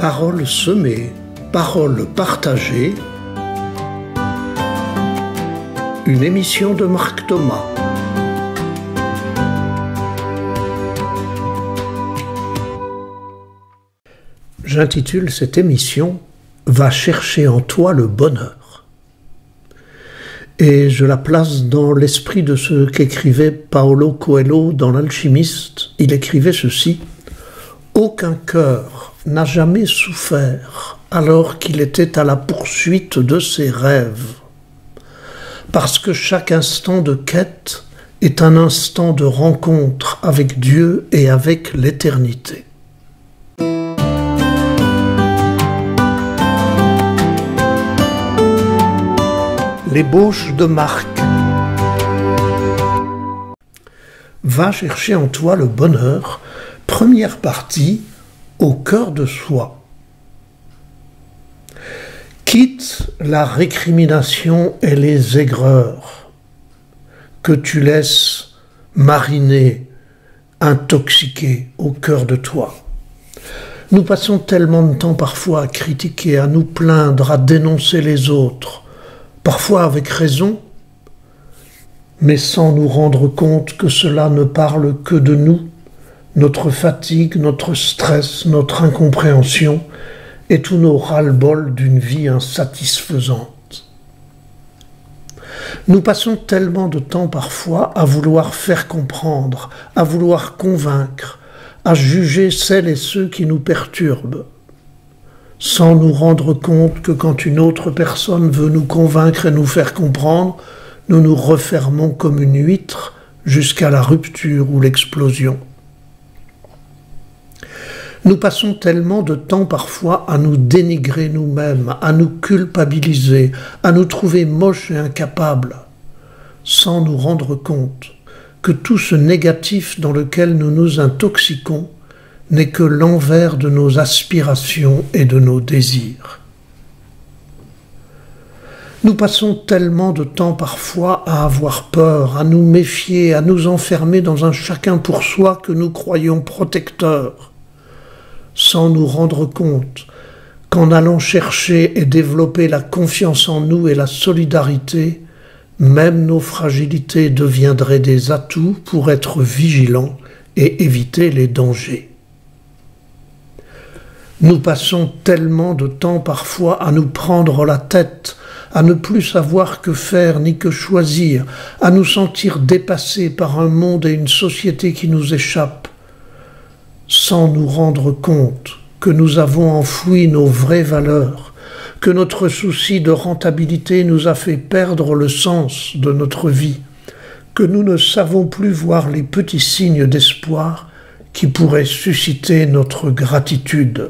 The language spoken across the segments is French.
Paroles semées, paroles partagées. Une émission de Marc Thomas. J'intitule cette émission « Va chercher en toi le bonheur ». Et je la place dans l'esprit de ce qu'écrivait Paulo Coelho dans l'Alchimiste. Il écrivait ceci: « Aucun cœur n'a jamais souffert alors qu'il était à la poursuite de ses rêves, parce que chaque instant de quête est un instant de rencontre avec Dieu et avec l'éternité. » L'ébauche de Marc. Va chercher en toi le bonheur. Première partie, au cœur de soi. Quitte la récrimination et les aigreurs que tu laisses mariner, intoxiquer au cœur de toi. Nous passons tellement de temps parfois à critiquer, à nous plaindre, à dénoncer les autres, parfois avec raison, mais sans nous rendre compte que cela ne parle que de nous, notre fatigue, notre stress, notre incompréhension et tous nos ras-le-bol d'une vie insatisfaisante. Nous passons tellement de temps parfois à vouloir faire comprendre, à vouloir convaincre, à juger celles et ceux qui nous perturbent, sans nous rendre compte que quand une autre personne veut nous convaincre et nous faire comprendre, nous nous refermons comme une huître jusqu'à la rupture ou l'explosion. Nous passons tellement de temps parfois à nous dénigrer nous-mêmes, à nous culpabiliser, à nous trouver moches et incapables, sans nous rendre compte que tout ce négatif dans lequel nous nous intoxiquons n'est que l'envers de nos aspirations et de nos désirs. Nous passons tellement de temps parfois à avoir peur, à nous méfier, à nous enfermer dans un chacun pour soi que nous croyons protecteur, sans nous rendre compte qu'en allant chercher et développer la confiance en nous et la solidarité, même nos fragilités deviendraient des atouts pour être vigilants et éviter les dangers. Nous passons tellement de temps parfois à nous prendre la tête, à ne plus savoir que faire ni que choisir, à nous sentir dépassés par un monde et une société qui nous échappent, sans nous rendre compte que nous avons enfoui nos vraies valeurs, que notre souci de rentabilité nous a fait perdre le sens de notre vie, que nous ne savons plus voir les petits signes d'espoir qui pourraient susciter notre gratitude.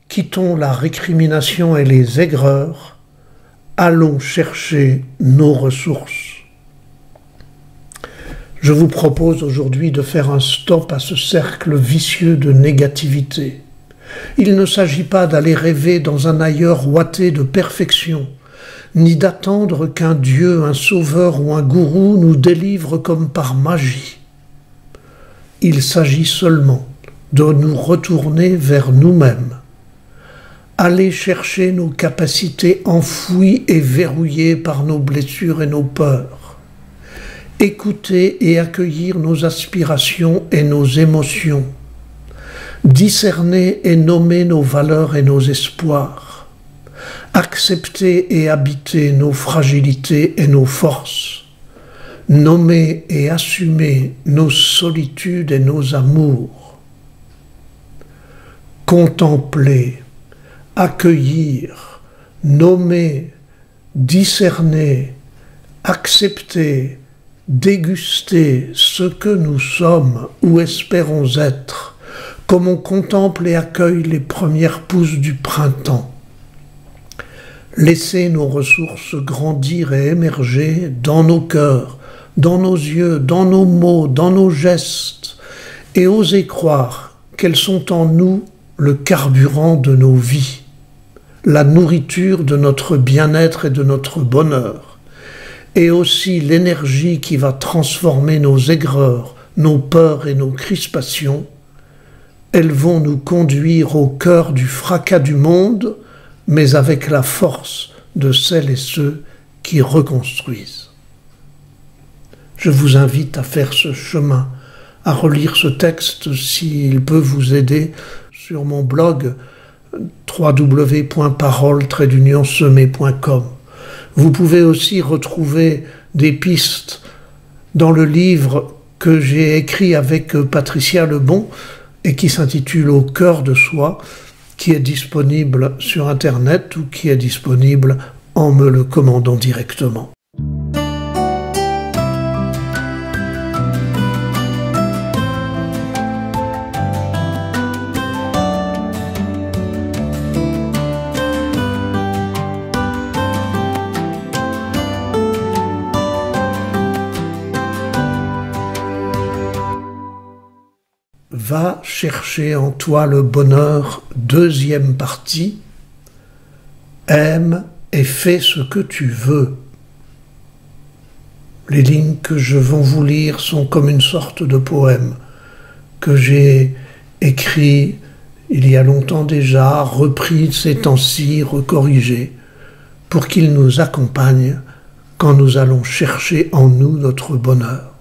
Quittons la récrimination et les aigreurs, allons chercher nos ressources. Je vous propose aujourd'hui de faire un stop à ce cercle vicieux de négativité. Il ne s'agit pas d'aller rêver dans un ailleurs ouaté de perfection, ni d'attendre qu'un Dieu, un sauveur ou un gourou nous délivre comme par magie. Il s'agit seulement de nous retourner vers nous-mêmes, aller chercher nos capacités enfouies et verrouillées par nos blessures et nos peurs, écouter et accueillir nos aspirations et nos émotions, discerner et nommer nos valeurs et nos espoirs, accepter et habiter nos fragilités et nos forces, nommer et assumer nos solitudes et nos amours, contempler, accueillir, nommer, discerner, accepter, déguster ce que nous sommes ou espérons être, comme on contemple et accueille les premières pousses du printemps. Laisser nos ressources grandir et émerger dans nos cœurs, dans nos yeux, dans nos mots, dans nos gestes, et oser croire qu'elles sont en nous le carburant de nos vies. la nourriture de notre bien-être et de notre bonheur, et aussi l'énergie qui va transformer nos aigreurs, nos peurs et nos crispations, elles vont nous conduire au cœur du fracas du monde, mais avec la force de celles et ceux qui reconstruisent. Je vous invite à faire ce chemin, à relire ce texte s'il peut vous aider sur mon blog www.parole-semer.com. Vous pouvez aussi retrouver des pistes dans le livre que j'ai écrit avec Patricia Lebon et qui s'intitule « Au cœur de soi », qui est disponible sur Internet ou qui est disponible en me le commandant directement. Va chercher en toi le bonheur, deuxième partie. Aime et fais ce que tu veux. Les lignes que je vais vous lire sont comme une sorte de poème que j'ai écrit il y a longtemps déjà, repris ces temps-ci, recorrigé, pour qu'il nous accompagne quand nous allons chercher en nous notre bonheur.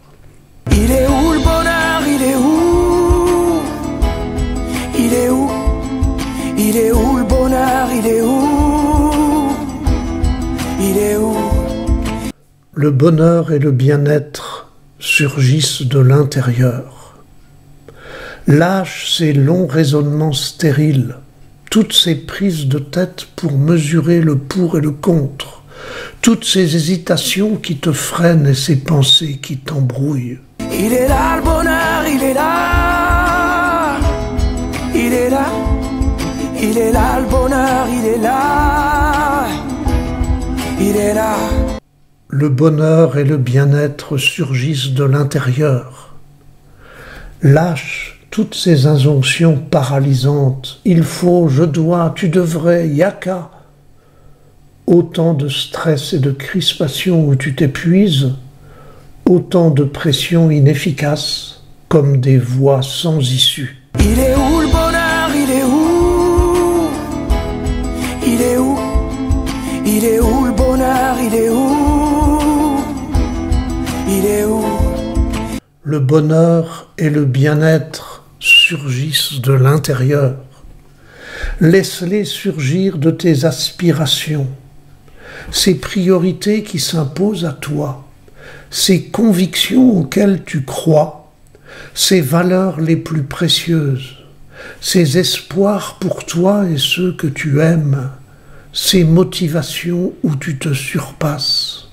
Il est où le bonheur? Il est où? Il est où? Il est où le bonheur? Il est où? Il est où? Le bonheur et le bien-être surgissent de l'intérieur. Lâche ces longs raisonnements stériles, toutes ces prises de tête pour mesurer le pour et le contre, toutes ces hésitations qui te freinent et ces pensées qui t'embrouillent. Il est là le bonheur, il est là. Il est là. Il est là le bonheur, il est là. Il est là. Le bonheur et le bien-être surgissent de l'intérieur. Lâche toutes ces injonctions paralysantes. Il faut, je dois, tu devrais, yaka. Autant de stress et de crispation où tu t'épuises, autant de pression inefficace comme des voies sans issue. Il est où le bonheur? Il est où? Il est où? Il est où le bonheur? Il est où? Il est où? Le bonheur et le bien-être surgissent de l'intérieur. Laisse-les surgir de tes aspirations, ces priorités qui s'imposent à toi, ces convictions auxquelles tu crois, ces valeurs les plus précieuses, ces espoirs pour toi et ceux que tu aimes, ces motivations où tu te surpasses.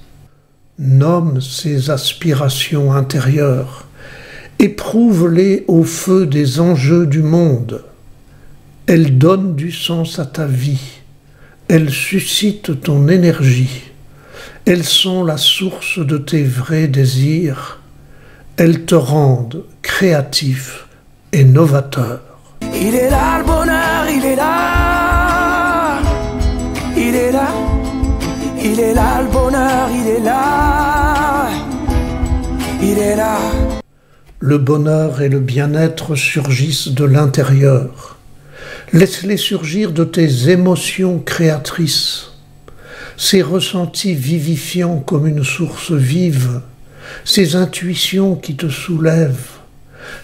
Nomme ces aspirations intérieures, éprouve-les au feu des enjeux du monde. Elles donnent du sens à ta vie, elles suscitent ton énergie, elles sont la source de tes vrais désirs, elles te rendent créatif et novateur. Il est là le bonheur, il est là. Il est là. Il est là le bonheur, il est là. Il est là. Le bonheur et le bien-être surgissent de l'intérieur. Laisse-les surgir de tes émotions créatrices, ces ressentis vivifiants comme une source vive, ces intuitions qui te soulèvent,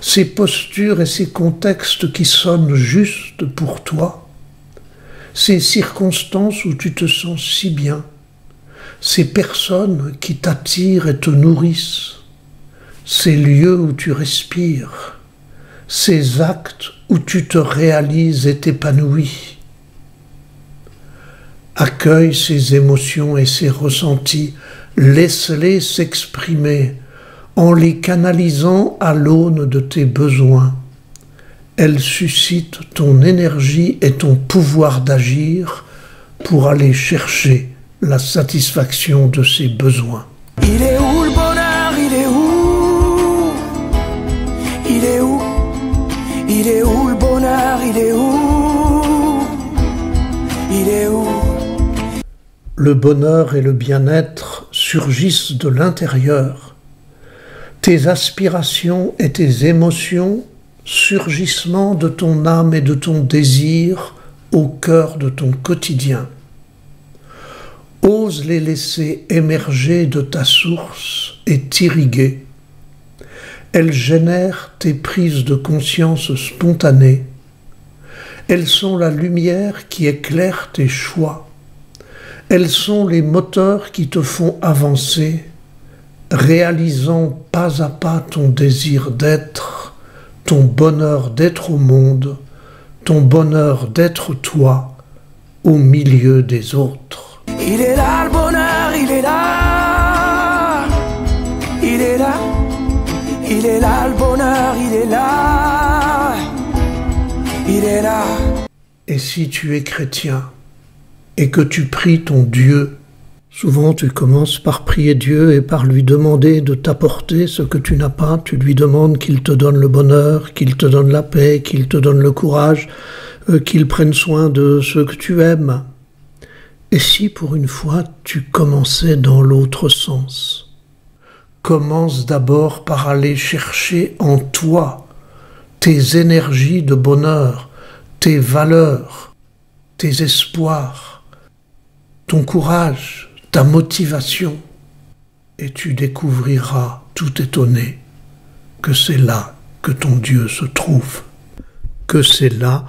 ces postures et ces contextes qui sonnent justes pour toi, ces circonstances où tu te sens si bien, ces personnes qui t'attirent et te nourrissent, ces lieux où tu respires, ces actes où tu te réalises et t'épanouis. Accueille ces émotions et ces ressentis, laisse-les s'exprimer en les canalisant à l'aune de tes besoins. Elles suscitent ton énergie et ton pouvoir d'agir pour aller chercher la satisfaction de ces besoins. Il est où le bonheur? Il est où? Il est où? Il est où le bonheur? Il est où? Il est où? Le bonheur et le bien-être surgissent de l'intérieur. Tes aspirations et tes émotions, surgissement de ton âme et de ton désir au cœur de ton quotidien. Ose les laisser émerger de ta source et t'irriguer. Elles génèrent tes prises de conscience spontanées. Elles sont la lumière qui éclaire tes choix. Elles sont les moteurs qui te font avancer, réalisant pas à pas ton désir d'être, ton bonheur d'être au monde, ton bonheur d'être toi, au milieu des autres. Il est là le bonheur, il est là. Il est là. Il est là le bonheur, il est là. Il est là. Et si tu es chrétien et que tu pries ton Dieu, souvent tu commences par prier Dieu et par lui demander de t'apporter ce que tu n'as pas. Tu lui demandes qu'il te donne le bonheur, qu'il te donne la paix, qu'il te donne le courage, qu'il prenne soin de ceux que tu aimes. Et si pour une fois tu commençais dans l'autre sens? Commence d'abord par aller chercher en toi tes énergies de bonheur, tes valeurs, tes espoirs, ton courage, ta motivation, et tu découvriras tout étonné que c'est là que ton Dieu se trouve, que c'est là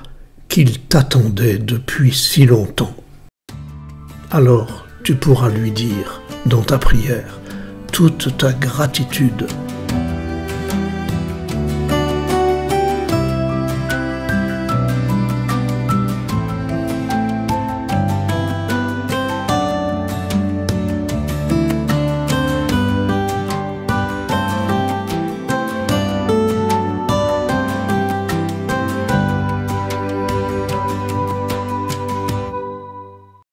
qu'il t'attendait depuis si longtemps. Alors tu pourras lui dire dans ta prière toute ta gratitude